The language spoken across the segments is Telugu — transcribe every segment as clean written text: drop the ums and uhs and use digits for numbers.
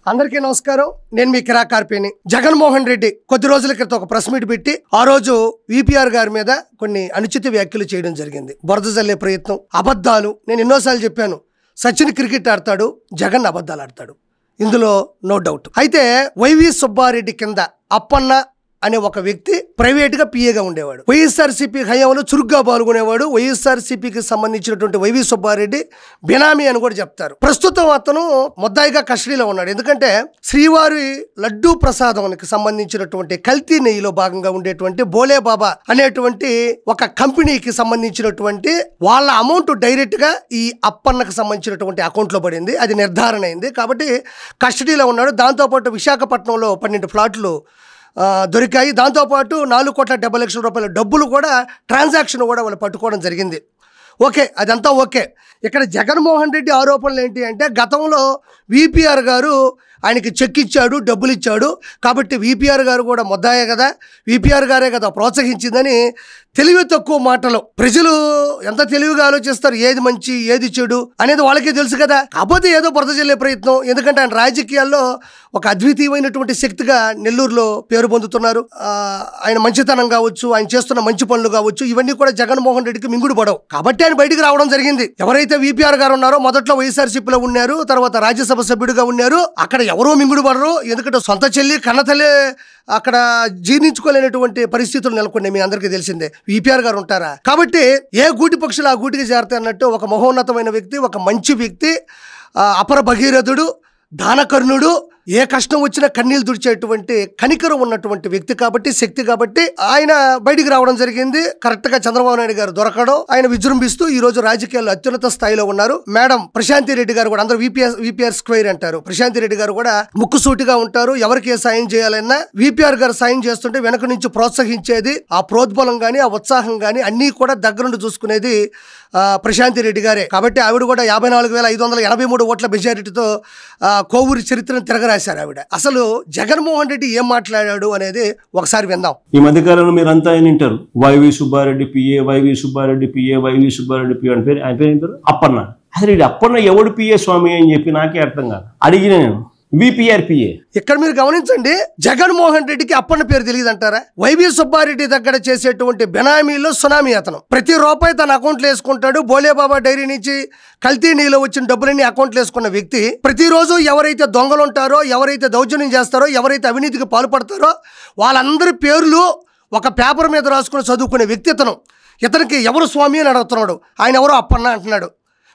అందరికీ నమస్కారం. నేను మీ కిరాకార్పేని. జగన్మోహన్ రెడ్డి కొద్ది రోజుల క్రితం ఒక ప్రెస్ మీట్ పెట్టి ఆ రోజు విపిఆర్ గారి మీద కొన్ని అనుచిత వ్యాఖ్యలు చేయడం జరిగింది. బురద జల్లే ప్రయత్నం, అబద్ధాలు. నేను ఎన్నోసార్లు చెప్పాను, సచిన్ క్రికెట్ ఆడతాడు, జగన్ అబద్ధాలు ఆడతాడు, ఇందులో నో డౌట్. అయితే వైవి సుబ్బారెడ్డి కింద అప్పన్న అనే ఒక వ్యక్తి ప్రైవేట్ గా పిఏగా ఉండేవాడు. వైఎస్ఆర్సీపీ హయాంలో చురుగ్గా పాల్గొనేవాడు. వైఎస్ఆర్సీపీకి సంబంధించినటువంటి వైవి సుబ్బారెడ్డి బినామీ అని కూడా చెప్తారు. ప్రస్తుతం అతను ముద్దాయిగా కస్టడీలో ఉన్నాడు. ఎందుకంటే శ్రీవారి లడ్డూ ప్రసాదానికి సంబంధించినటువంటి కల్తీ నెయ్యిలో భాగంగా ఉండేటువంటి బోలే బాబా అనేటువంటి ఒక కంపెనీకి సంబంధించినటువంటి వాళ్ళ అమౌంట్ డైరెక్ట్ గా ఈ అప్పన్నకు సంబంధించినటువంటి అకౌంట్ లో పడింది. అది నిర్ధారణ అయింది కాబట్టి కస్టడీలో ఉన్నాడు. దాంతోపాటు విశాఖపట్నంలో 12 ఫ్లాట్లు దొరికాయి. దాంతోపాటు 4,70,00,000 రూపాయల డబ్బులు కూడా ట్రాన్సాక్షన్ కూడా వాళ్ళు పట్టుకోవడం జరిగింది. ఓకే, అదంతా ఓకే. ఇక్కడ జగన్మోహన్ రెడ్డి ఆరోపణలు ఏంటి అంటే, గతంలో విపిఆర్ గారు ఆయనకి చెక్ ఇచ్చాడు, డబ్బులు ఇచ్చాడు, కాబట్టి విపిఆర్ గారు కూడా ముద్దాయే కదా, విపిఆర్ గారే కదా ప్రోత్సహించిందని తెలివి తక్కువ మాటలు. ప్రజలు ఎంత తెలివిగా ఆలోచిస్తారు, ఏది మంచి ఏది చెడు అనేది వాళ్ళకే తెలుసు కదా. కాకపోతే ఏదో బురద జల్లే ప్రయత్నం. ఎందుకంటే ఆయన రాజకీయాల్లో ఒక అద్వితీయమైనటువంటి శక్తిగా నెల్లూరులో పేరు పొందుతున్నారు. ఆయన మంచితనం కావచ్చు, ఆయన చేస్తున్న మంచి పనులు కావచ్చు, ఇవన్నీ కూడా జగన్మోహన్ రెడ్డికి మింగుడు పడవు. కాబట్టి ఆయన బయటికి రావడం జరిగింది. ఎవరైతే విపిఆర్ గారు ఉన్నారో మొదట్లో వైఎస్ఆర్సీపీలో ఉన్నారు, తర్వాత రాజ్యసభ సభ్యుడిగా ఉన్నారు. అక్కడ ఎవరో మింగుడు పడరు. ఎందుకంటే సొంత చెల్లి కన్న తల్లి అక్కడ జీర్ణించుకోలేనటువంటి పరిస్థితులు నెలకొన్నాయి. మీ అందరికీ తెలిసిందే. విపిఆర్ గారు ఉంటారా? కాబట్టి ఏ గూటి పక్షులు ఆ గూటికి చేరతాయి అన్నట్టు ఒక మహోన్నతమైన వ్యక్తి, ఒక మంచి వ్యక్తి, అపర భగీరథుడు, దానకర్ణుడు, ఏ కష్టం వచ్చినా కన్నీళ్ళు తుడిచేటువంటి కనికరం ఉన్నటువంటి వ్యక్తి కాబట్టి, శక్తి కాబట్టి ఆయన బయటికి రావడం జరిగింది. కరెక్ట్ గా చంద్రబాబు నాయుడు గారు దొరకడం, ఆయన విజృంభిస్తూ ఈ రోజు రాజకీయాల్లో అత్యున్నత స్థాయిలో ఉన్నారు. మేడం ప్రశాంతి రెడ్డి గారు కూడా, అందరూ విపిఆర్ స్క్వేర్ అంటారు, ప్రశాంతి రెడ్డి గారు కూడా ముక్కుసూటిగా ఉంటారు. ఎవరికి ఏ సాయం చేయాలన్నా విపిఆర్ గారు సాయం చేస్తుంటే వెనక నుంచి ప్రోత్సహించేది, ఆ ప్రోద్బలం గానీ, ఆ ఉత్సాహం గానీ అన్ని కూడా దగ్గరుండి చూసుకునేది ప్రశాంతి రెడ్డి గారే. కాబట్టి ఆవిడ కూడా 54,583 ఓట్ల మెజారిటీతో కోవూరి చరిత్రను తిరగరాశారు ఆవిడ. అసలు జగన్మోహన్ రెడ్డి ఏం మాట్లాడాడు అనేది ఒకసారి విందాం. ఈ మధ్యకాలంలో మీరు అంతా ఆయన వింటారు, YV Subba Reddy PA, YV Subba Reddy PA, YV Subba Reddy PA అని పేరు. ఆయన పేరు ఏం పేరు? అప్పన్న. అసలు ఇది అప్పన్న ఎవడు పిఏ స్వామి అని చెప్పి నాకే అర్థం కాదు. అడిగిన నేను విపిఆర్ పిఏ. ఇక్కడ మీరు గమనించండి, జగన్మోహన్ రెడ్డికి అప్పన్న పేరు తెలియదు అంటారా? వైవి సుబ్బారెడ్డి దగ్గర చేసేటువంటి బెనామీలో సునామీ అతను. ప్రతి రూపాయి తన అకౌంట్లో వేసుకుంటాడు. బోలేబాబా డైరీ నుంచి కల్తీ నీళ్ళు వచ్చిన డబ్బులన్నీ అకౌంట్లో వేసుకున్న వ్యక్తి ప్రతిరోజు ఎవరైతే దొంగలు ఉంటారో, ఎవరైతే దౌర్జన్యం చేస్తారో, ఎవరైతే అవినీతికి పాల్పడతారో వాళ్ళందరి పేర్లు ఒక పేపర్ మీద రాసుకుని చదువుకునే వ్యక్తి ఇతను. ఇతనికి ఎవరు స్వామి అని అడుగుతున్నాడు, ఆయన ఎవరో అప్పన్న అంటున్నాడు.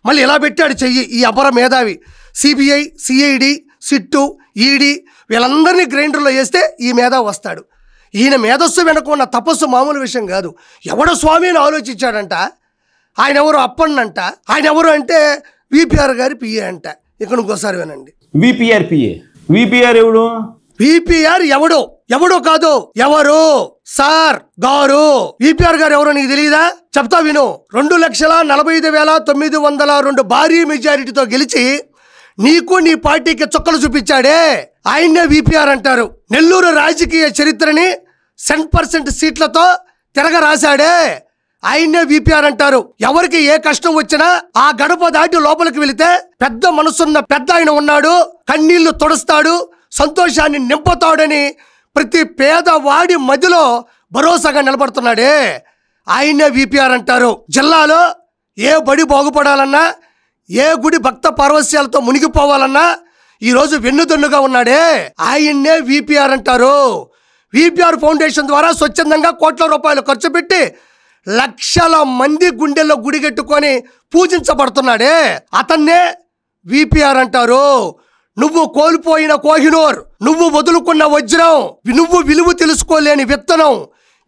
మళ్ళీ ఇలా పెట్టాడు చెయ్యి ఈ అపర మేధావి. సిబిఐ, సిఐడి, సిట్టు, ఈడీ వీళ్ళందరినీ గ్రైండర్లో వేస్తే ఈ మేధావి వస్తాడు. ఈయన మేధస్సు వెనక ఉన్న తపస్సు మామూలు విషయం కాదు. ఎవడో స్వామి అని ఆలోచించాడంట. ఆయన ఎవరు అప్పన్నంట. ఆయన ఎవరు అంటే విపిఆర్ గారి పిఏ అంట. ఇక్కడ ఇంకోసారి వినండి. VPR PA. విపిఆర్ ఎవడు? విపిఆర్ ఎవడు? ఎవడో కాదు, ఎవరు సార్ గారు. విపిఆర్ గారు ఎవరో నీకు తెలియదా? చెప్తా విను. 2,45,902 భారీ మెజారిటీతో గెలిచి నీకు నీ పార్టీకి చుక్కలు చూపించాడే, ఆయన్నే విపిఆర్ అంటారు. నెల్లూరు రాజకీయ చరిత్రని 100% సీట్లతో తిరగరాశాడే, ఆయన్నే విపిఆర్ అంటారు. ఎవరికి ఏ కష్టం వచ్చినా ఆ గడప దాటి లోపలికి వెళితే పెద్ద మనసున్న పెద్ద ఆయన ఉన్నాడు, కన్నీళ్లు తుడుస్తాడు, సంతోషాన్ని నింపుతాడని ప్రతి పేదవాడి మధ్యలో భరోసాగా నిలబడుతున్నాడే, ఆయన్నే విపిఆర్ అంటారు. జిల్లాలో ఏ బడి బాగుపడాలన్నా, ఏ గుడి భక్త పార్వస్యాలతో మునిగిపోవాలన్నా ఈరోజు వెన్నుదన్నుగా ఉన్నాడే, ఆయన్నే విపిఆర్ అంటారు. విపిఆర్ ఫౌండేషన్ ద్వారా స్వచ్ఛందంగా కోట్ల రూపాయలు ఖర్చు పెట్టి లక్షల మంది గుండెల్లో గుడిగెట్టుకొని పూజించబడుతున్నాడే, అతన్నే విపిఆర్ అంటారు. నువ్వు కోల్పోయిన కోహినూర్, నువ్వు వదులుకున్న వజ్రం, నువ్వు విలువ తెలుసుకోలేని విత్తనం,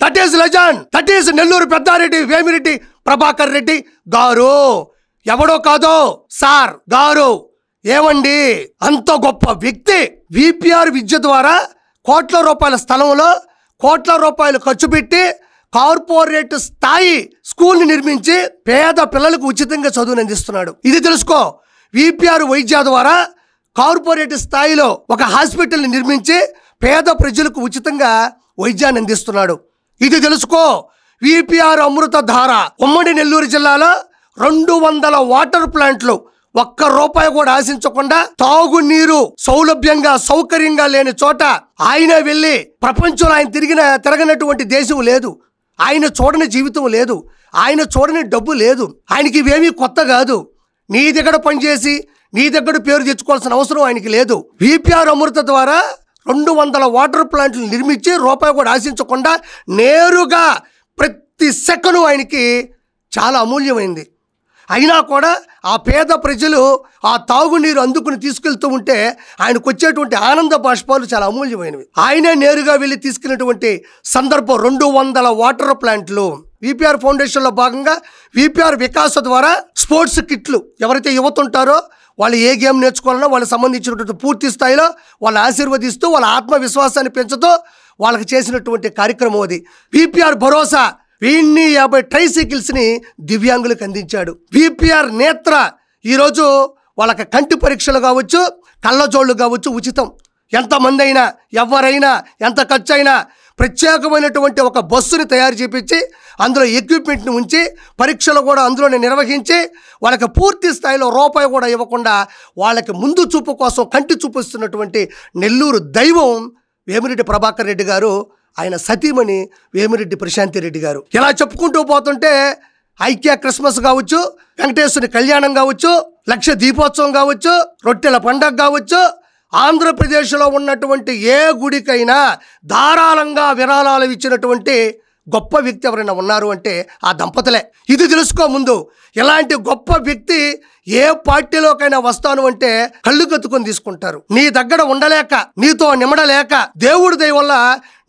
that is legend, that is Nellore Peddareddy Vemireddy Prabhakar Reddy గారు. ఎవడో కాదో సార్ గారు. ఏమండి, అంత గొప్ప వ్యక్తి. విపిఆర్ విద్య ద్వారా కోట్ల రూపాయల స్థలంలో కోట్ల రూపాయలు ఖర్చు పెట్టి కార్పొరేట్ స్థాయి స్కూల్ని నిర్మించి పేద పిల్లలకు ఉచితంగా చదువుని అందిస్తున్నాడు. ఇది తెలుసుకో. విపిఆర్ వైద్య ద్వారా కార్పొరేట్ స్థాయిలో ఒక హాస్పిటల్ని నిర్మించి పేద ప్రజలకు ఉచితంగా వైద్యాన్ని అందిస్తున్నాడు. ఇది తెలుసుకో. విపిఆర్ అమృత ధార ఉమ్మడి నెల్లూరు జిల్లాలో 200 వాటర్ ప్లాంట్లు ఒక్క రూపాయి కూడా ఆశించకుండా తాగునీరు సౌలభ్యంగా సౌకర్యంగా లేని చోట ఆయన వెళ్ళి ప్రపంచంలో ఆయన తిరగనటువంటి దేశం లేదు, ఆయన చూడని జీవితం లేదు, ఆయన చూడని డబ్బు లేదు. ఆయనకి ఇవేమీ కొత్త కాదు. నీ దగ్గర పనిచేసి నీ దగ్గర పేరు తెచ్చుకోవాల్సిన అవసరం ఆయనకి లేదు. విపిఆర్ అమృత ద్వారా 200 వాటర్ ప్లాంట్లు నిర్మించి రూపాయి కూడా ఆశించకుండా నేరుగా ప్రతి సెకను ఆయనకి చాలా అమూల్యమైంది. అయినా కూడా ఆ పేద ప్రజలు ఆ తాగునీరు అందుకుని తీసుకెళ్తూ ఉంటే ఆయనకు వచ్చేటువంటి ఆనంద బాష్పాలు చాలా అమూల్యమైనవి. ఆయనే నేరుగా వెళ్ళి తీసుకున్నటువంటి సందర్భం 200 వాటర్ ప్లాంట్లు. విపిఆర్ ఫౌండేషన్లో భాగంగా విపిఆర్ వికాస ద్వారా స్పోర్ట్స్ కిట్లు ఎవరైతే యువత ఉంటారో వాళ్ళు ఏ గేమ్ నేర్చుకోవాలన్నా వాళ్ళకి సంబంధించినటువంటి పూర్తి స్థాయిలో వాళ్ళని ఆశీర్వదిస్తూ వాళ్ళ ఆత్మవిశ్వాసాన్ని పెంచుతూ వాళ్ళకి చేసినటువంటి కార్యక్రమం అది. విపిఆర్ భరోసా 50 ట్రైసైకిల్స్ని దివ్యాంగులకు అందించాడు. విపిఆర్ నేత్ర ఈరోజు వాళ్ళకి కంటి పరీక్షలు కావచ్చు, కళ్ళజోళ్ళు కావచ్చు ఉచితం. ఎంతమంది అయినా ఎవరైనా ఎంత ఖర్చు అయినా ప్రత్యేకమైనటువంటి ఒక బస్సుని తయారు చేపించి అందులో ఎక్విప్మెంట్ని ఉంచి పరీక్షలు కూడా అందులోనే నిర్వహించి వాళ్ళకి పూర్తి స్థాయిలో రూపాయి కూడా ఇవ్వకుండా వాళ్ళకి ముందు చూపు కోసం కంటి చూపిస్తున్నటువంటి నెల్లూరు దైవం వేమిరెడ్డి ప్రభాకర్ రెడ్డి గారు, ఆయన సతీమణి వేమిరెడ్డి ప్రశాంతి రెడ్డి గారు. ఇలా చెప్పుకుంటూ పోతుంటే ఐక్య క్రిస్మస్ కావచ్చు, వెంకటేశ్వరి కళ్యాణం కావచ్చు, లక్ష దీపోత్సవం కావచ్చు, రొట్టెల పండగ కావచ్చు, ఆంధ్రప్రదేశ్లో ఉన్నటువంటి ఏ గుడికైనా ధారాళంగా విరాళాలు ఇచ్చినటువంటి గొప్ప వ్యక్తి ఎవరైనా ఉన్నారు అంటే ఆ దంపతులే. ఇది తెలుసుకో ముందు. ఇలాంటి గొప్ప వ్యక్తి ఏ పార్టీలోకైనా వస్తాను అంటే కళ్ళు కత్తుకొని తీసుకుంటారు. నీ దగ్గర ఉండలేక, నీతో నిమడలేక, దేవుడి దయ వల్ల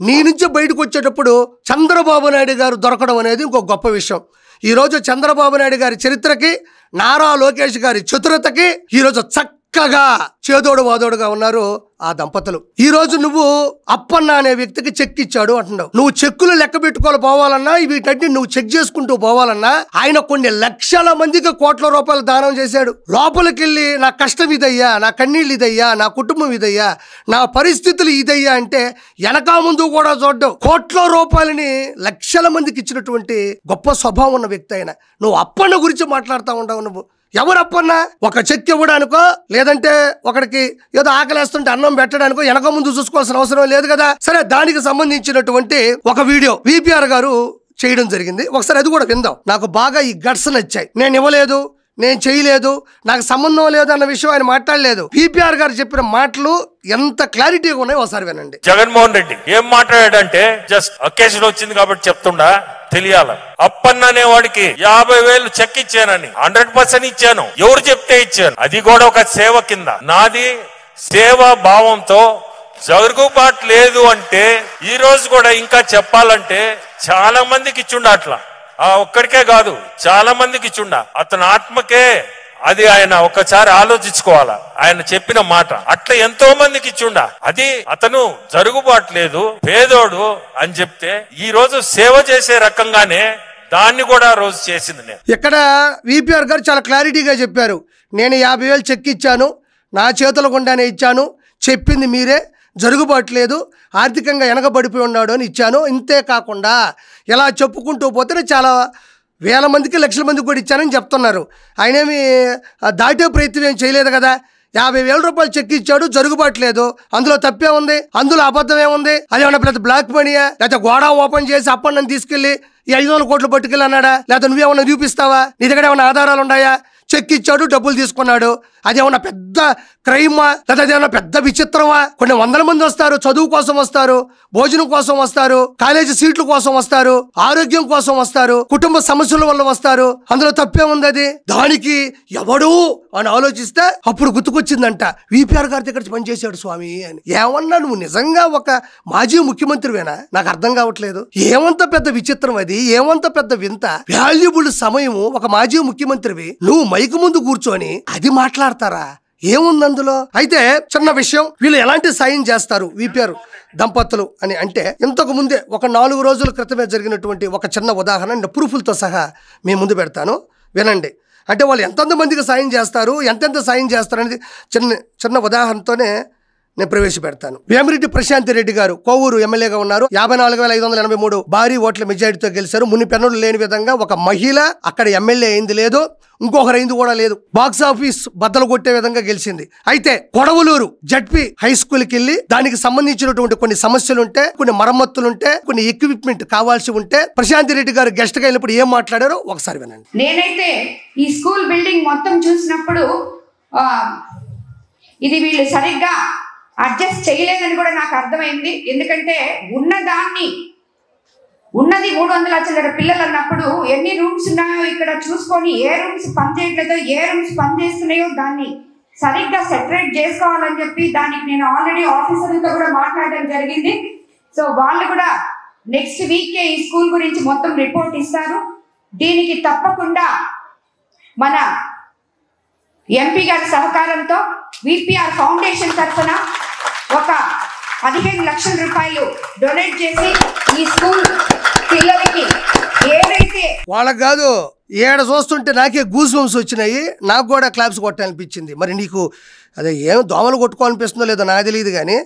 నీ నుంచి బయటకు వచ్చేటప్పుడు చంద్రబాబు నాయుడు గారు దొరకడం అనేది ఇంకో గొప్ప విషయం. ఈరోజు చంద్రబాబు నాయుడు గారి చరిత్రకి, నారా లోకేష్ గారి చతురతకి ఈరోజు చక్కగా చేదోడు వాదోడుగా ఉన్నారు ఆ దంపతులు. ఈ రోజు నువ్వు అప్పన్న అనే వ్యక్తికి చెక్ ఇచ్చాడు అంటున్నావు. నువ్వు చెక్కులు లెక్క పెట్టుకోవాలి పోవాలన్నా, వీటన్ని నువ్వు చెక్ చేసుకుంటూ పోవాలన్నా ఆయన కొన్ని లక్షల మందికి కోట్ల రూపాయలు దానం చేశాడు. లోపలికి వెళ్ళి నా కష్టం ఇదయ్యా, నా కన్నీళ్ళు ఇదయ్యా, నా కుటుంబం ఇదయ్యా, నా పరిస్థితులు ఇదయ్యా అంటే వెనక ముందు కూడా చూడ్డం. కోట్ల రూపాయలని లక్షల మందికి ఇచ్చినటువంటి గొప్ప స్వభావం ఉన్న వ్యక్తి ఆయన. నువ్వు అప్పన్న గురించి మాట్లాడుతూ ఉండవు. నువ్వు ఎవరప్పన్నా? ఒక చెక్ ఇవ్వడానికో లేదంటే ఒకడికి ఏదో ఆకలేస్తుంటే అన్నం పెట్టడానికో వెనక ముందు చూసుకోవాల్సిన అవసరం లేదు కదా. సరే, దానికి సంబంధించినటువంటి ఒక వీడియో విపిఆర్ గారు చేయడం జరిగింది. ఒకసారి అది కూడా విందాం. నాకు బాగా ఈ గట్స్ నచ్చాయి. నేను ఇవ్వలేదు, నేను చేయలేదు, నాకు సంబంధం లేదు అన్న విషయం ఆయన మాట్లాడలేదు. విపిఆర్ గారు చెప్పిన మాటలు ఎంత క్లారిటీగా ఉన్నాయో ఒకసారి వినండి. జగన్మోహన్ రెడ్డి ఏం మాట్లాడాడంటే, జస్ట్ అకేషన్ వచ్చింది కాబట్టి చెప్తుండా తెలియాల. అప్పన్న అనేవాడికి 50,000 చెక్ ఇచ్చానని 100% ఇచ్చాను. ఎవరు చెప్తే ఇచ్చాను. అది కూడా ఒక సేవ కింద. నాది సేవా భావంతో జరుగుబాటు లేదు అంటే ఈ రోజు కూడా ఇంకా చెప్పాలంటే చాలా మందికి ఇచ్చుండ. అట్లా ఒక్కడికే కాదు, చాలా మందికి ఇచ్చుండ. అతని ఆత్మకే అది ఆయన ఒకసారి ఆలోచించుకోవాలా. ఆయన చెప్పిన మాట అట్లా ఎంతో మందికి ఇచ్చుండ. అది అతను జరుగుబాటు లేదు, పేదోడు అని చెప్తే ఈ రోజు సేవ చేసే రకంగానే దాన్ని కూడా రోజు చేసింది. నేను ఇక్కడ విపిఆర్ గారు చాలా క్లారిటీగా చెప్పారు. నేను 50,000 చెక్ ఇచ్చాను, నా చేతుల గుండానే ఇచ్చాను, చెప్పింది మీరే, జరుగుబాటు లేదు, ఆర్థికంగా వెనకబడిపోయి ఉన్నాడు అని ఇచ్చాను. ఇంతే కాకుండా ఇలా చెప్పుకుంటూ పోతే చాలా వేల మందికి, లక్షల మందికి కూడా ఇచ్చానని చెప్తున్నారు. ఆయనేమి దాటే ప్రయత్నం ఏం చేయలేదు కదా. 50,000 రూపాయలు చెక్ ఇచ్చాడు, జరుగుబాటు లేదు, అందులో తప్పే ఉంది, అందులో అబద్ధం ఏముంది? అదేమన్నా పెద్ద బ్లాక్ మనీయా? లేకపోతే గోడా ఓపెన్ చేసి అప్పన్నని తీసుకెళ్లి ఈ 500 కోట్లు పట్టుకెళ్ళి అన్నాడా? లేకపోతే నువ్వేమన్నా చూపిస్తావా? నీ దగ్గర ఏమన్నా ఆధారాలు ఉన్నాయా? చెక్ ఇచ్చాడు, డబ్బులు తీసుకున్నాడు, అదేమన్నా పెద్ద క్రైమా? లేదా అదేమన్నా పెద్ద విచిత్రమా? కొన్ని 100 మంది వస్తారు, చదువు కోసం వస్తారు, భోజనం కోసం వస్తారు, కాలేజీ సీట్ల కోసం వస్తారు, ఆరోగ్యం కోసం వస్తారు, కుటుంబ సమస్యల వల్ల వస్తారు, అందులో తప్పే ఉంది. అది దానికి ఎవడు అని ఆలోచిస్తే అప్పుడు గుర్తుకొచ్చిందంట, విపిఆర్ గారి దగ్గర పనిచేశాడు స్వామి అని. ఏమన్నా నువ్వు నిజంగా ఒక మాజీ ముఖ్యమంత్రివేనా? నాకు అర్థం కావట్లేదు. ఏమంత పెద్ద విచిత్రం అది, ఏమంత పెద్ద వింత. వాల్యుబుల్ సమయము ఒక మాజీ ముఖ్యమంత్రివి నువ్వు మైకు ముందు కూర్చొని అది మాట్లాడతారా? ఏముంది అందులో? అయితే చిన్న విషయం, వీళ్ళు ఎలాంటి సాయం చేస్తారు విపిఆర్ దంపతులు అని అంటే, ఇంతకు ముందే ఒక 4 రోజుల క్రితమే జరిగినటువంటి ఒక చిన్న ఉదాహరణ ప్రూఫ్లతో సహా మీ ముందు పెడతాను, వినండి. అంటే వాళ్ళు ఎంతెంత మందికి సాయం చేస్తారు, ఎంతెంత సాయం చేస్తారు అనేది చిన్న ఉదాహరణతోనే నేను ప్రవేశపెడతాను. వేమిరెడ్డి ప్రశాంత్ రెడ్డి గారు కోవూరు ఎమ్మెల్యేగా ఉన్నారు. 54,583 భారీ ఓట్ల మెజారిటీతో గెలిచారు. మునిపెన్నడూ లేని విధంగా ఒక మహిళ అక్కడ ఎమ్మెల్యే అయింది లేదు, ఇంకొకరు అయింది కూడా లేదు. బాక్స్ ఆఫీస్ బద్దలు కొట్టే విధంగా గెలిచింది. అయితే కొడవలూరు జడ్పీ హై స్కూల్కి వెళ్ళి దానికి సంబంధించినటువంటి కొన్ని సమస్యలుంటే, కొన్ని మరమ్మతులుంటే, కొన్ని ఎక్విప్మెంట్ కావాల్సి ఉంటే ప్రశాంత్ రెడ్డి గారు గెస్ట్ గా వెళ్ళినప్పుడు ఏం మాట్లాడారో ఒకసారి వినండి. నేనైతే ఈ స్కూల్ బిల్డింగ్ మొత్తం చూసినప్పుడు ఇది వీళ్ళు సరిగ్గా అడ్జస్ట్ చేయలేదని కూడా నాకు అర్థమైంది. ఎందుకంటే ఉన్నది 300 చిల్లర పిల్లలు అన్నప్పుడు ఎన్ని రూమ్స్ ఉన్నాయో ఇక్కడ చూసుకొని ఏ రూమ్స్ పనిచేయట్లేదో, ఏ రూమ్స్ పనిచేస్తున్నాయో దాన్ని సరిగ్గా సెపరేట్ చేసుకోవాలని చెప్పి దానికి నేను ఆల్రెడీ ఆఫీసర్లతో కూడా మాట్లాడడం జరిగింది. సో వాళ్ళు కూడా నెక్స్ట్ వీకే ఈ స్కూల్ గురించి మొత్తం రిపోర్ట్ ఇస్తారు. దీనికి తప్పకుండా మన ఎంపీ గారి సహకారంతో విపిఆర్ ఫౌండేషన్ తరఫున ఒక 15 లక్షల రూపాయలు డొనేట్ చేసి ఈ స్కూల్ పిల్లలకి ఏదైతే వాళ్ళకి కాదు, ఏడ చూస్తుంటే నాకే గూస్ బంప్స్ వచ్చినాయి. నాకు కూడా క్లాప్స్ కొట్టాలనిపించింది. మరి నీకు అదే ఏం దోమలు కొట్టుకోవాలనిపిస్తుందో లేదో నాకు తెలియదు, కానీ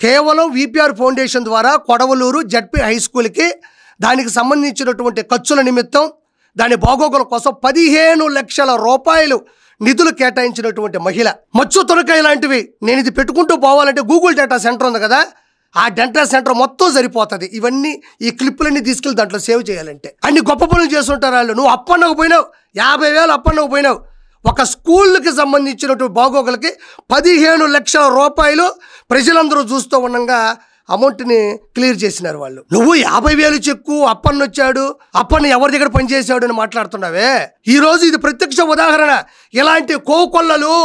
కేవలం విపిఆర్ ఫౌండేషన్ ద్వారా కొడవలూరు జడ్పీ హై స్కూల్కి దానికి సంబంధించినటువంటి ఖర్చుల నిమిత్తం దాని బాగోగుల కోసం 15 లక్షల రూపాయలు నిధులు కేటాయించినటువంటి మహిళ. మచ్చు తొనకాయ లాంటివి నేను ఇది పెట్టుకుంటూ పోవాలంటే గూగుల్ డేటా సెంటర్ ఉంది కదా, ఆ డేటా సెంటర్ మొత్తం సరిపోతుంది. ఇవన్నీ ఈ క్లిప్పులన్నీ తీసుకెళ్ళి దాంట్లో సేవ్ చేయాలంటే అన్ని గొప్ప పనులు చేస్తుంటారు వాళ్ళు. నువ్వు అప్పన్నకు పోయినావు, 50,000 అప్పన్నకు పోయినావు. ఒక స్కూల్కి సంబంధించినటువంటి బాగోగులకి 15 లక్షల రూపాయలు ప్రజలందరూ చూస్తూ ఉండగా అమౌంట్ని క్లియర్ చేసినారు వాళ్ళు. నువ్వు 50,000 చెక్కు అప్పన్న వచ్చాడు, అప్పన్న ఎవరి దగ్గర పనిచేశాడు అని మాట్లాడుతున్నావే. ఈరోజు ఇది ప్రత్యక్ష ఉదాహరణ. ఇలాంటి కోకొల్లలు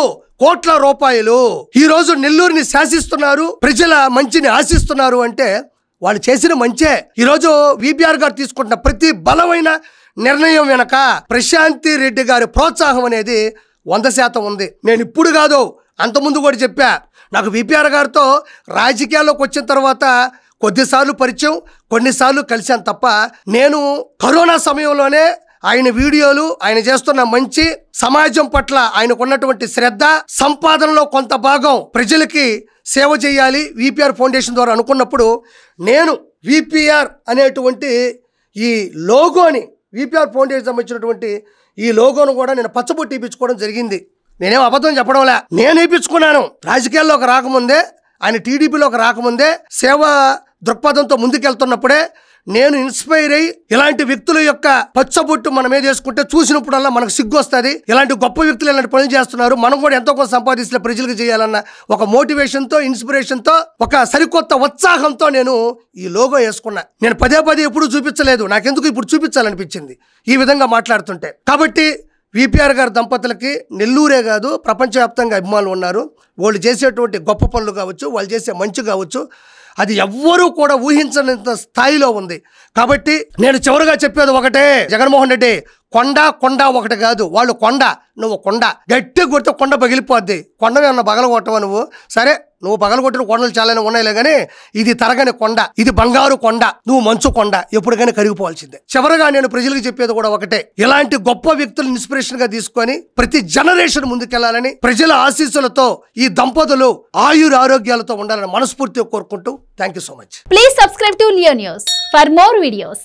కోట్ల రూపాయలు ఈరోజు నెల్లూరుని శాసిస్తున్నారు, ప్రజల మంచిని ఆశిస్తున్నారు అంటే వాళ్ళు చేసిన మంచే. ఈరోజు విపిఆర్ గారు తీసుకుంటున్న ప్రతి బలమైన నిర్ణయం వెనక ప్రశాంతి రెడ్డి గారి ప్రోత్సాహం అనేది 100% ఉంది. నేను ఇప్పుడు కాదు, అంతకుముందు కూడా చెప్పా. నాకు విపిఆర్ గారితో రాజకీయాల్లోకి వచ్చిన తర్వాత కొద్దిసార్లు పరిచయం, కొన్నిసార్లు కలిశాను తప్ప నేను కరోనా సమయంలోనే ఆయన వీడియోలు, ఆయన చేస్తున్న మంచి సమాజం పట్ల ఆయనకున్నటువంటి శ్రద్ధ, సంపాదనలో కొంత భాగం ప్రజలకి సేవ చేయాలి విపిఆర్ ఫౌండేషన్ ద్వారా అనుకున్నప్పుడు నేను విపిఆర్ అనేటువంటి ఈ లోగోని, విపిఆర్ ఫౌండేషన్ సంబంధించినటువంటి ఈ లోగోను కూడా నేను పచ్చబొట్టి ఇప్పించుకోవడం జరిగింది. నేనేం అబద్ధం చెప్పడంలే, నేను వేయించుకున్నాను. రాజకీయాల్లోకి రాకముందే, ఆయన టీడీపీలోకి రాకముందే సేవా దృక్పథంతో ముందుకెళ్తున్నప్పుడే నేను ఇన్స్పైర్ అయ్యి ఇలాంటి వ్యక్తుల యొక్క పచ్చబొట్టు మనం ఏది వేసుకుంటే చూసినప్పుడల్లా మనకు సిగ్గు వస్తుంది. ఇలాంటి గొప్ప వ్యక్తులు ఇలాంటి పనులు చేస్తున్నారు, మనం కూడా ఎంతో కొంత సంపాదిస్తే ప్రజలకు చేయాలన్న ఒక మోటివేషన్తో, ఇన్స్పిరేషన్తో, ఒక సరికొత్త ఉత్సాహంతో నేను ఈ లోగో వేసుకున్నా. నేను పదే ఎప్పుడు చూపించలేదు, నాకెందుకు ఇప్పుడు చూపించాలనిపించింది ఈ విధంగా మాట్లాడుతుంటే. కాబట్టి విపిఆర్ గారి దంపతులకి నెల్లూరే కాదు ప్రపంచవ్యాప్తంగా అభిమానులు ఉన్నారు. వాళ్ళు చేసేటువంటి గొప్ప పనులు కావచ్చు, వాళ్ళు చేసే మంచి కావచ్చు, అది ఎవ్వరూ కూడా ఊహించనంత స్థాయిలో ఉంది. కాబట్టి నేను చివరిగా చెప్పేది ఒకటే, జగన్మోహన్ రెడ్డి కొండ ఒకటి కాదు, వాళ్ళు కొండ, నువ్వు కొండ. గట్టి కొడితే కొండ పగిలిపోద్ది. కొండ ఏమన్నా పగలగొట్టవా నువ్వు? సరే, నువ్వు పగలగొట్టిన కొండలు చాలానే ఉన్నాయిలే, కానీ ఇది తరగని కొండ, ఇది బంగారు కొండ, నువ్వు మంచు కొండ, ఎప్పటికైనా కరిగిపోవాల్సిందే. చివరగా నేను ప్రజలకు చెప్పేది కూడా ఒకటే, ఇలాంటి గొప్ప వ్యక్తులు ఇన్స్పిరేషన్ గా తీసుకొని ప్రతి జనరేషన్ ముందుకెళ్లాలని, ప్రజల ఆశీస్సులతో ఈ దంపతులు ఆయురారోగ్యాలతో ఉండాలని మనస్ఫూర్తిగా కోరుకుంటూ thank you so much. Please subscribe to Leo news for more videos.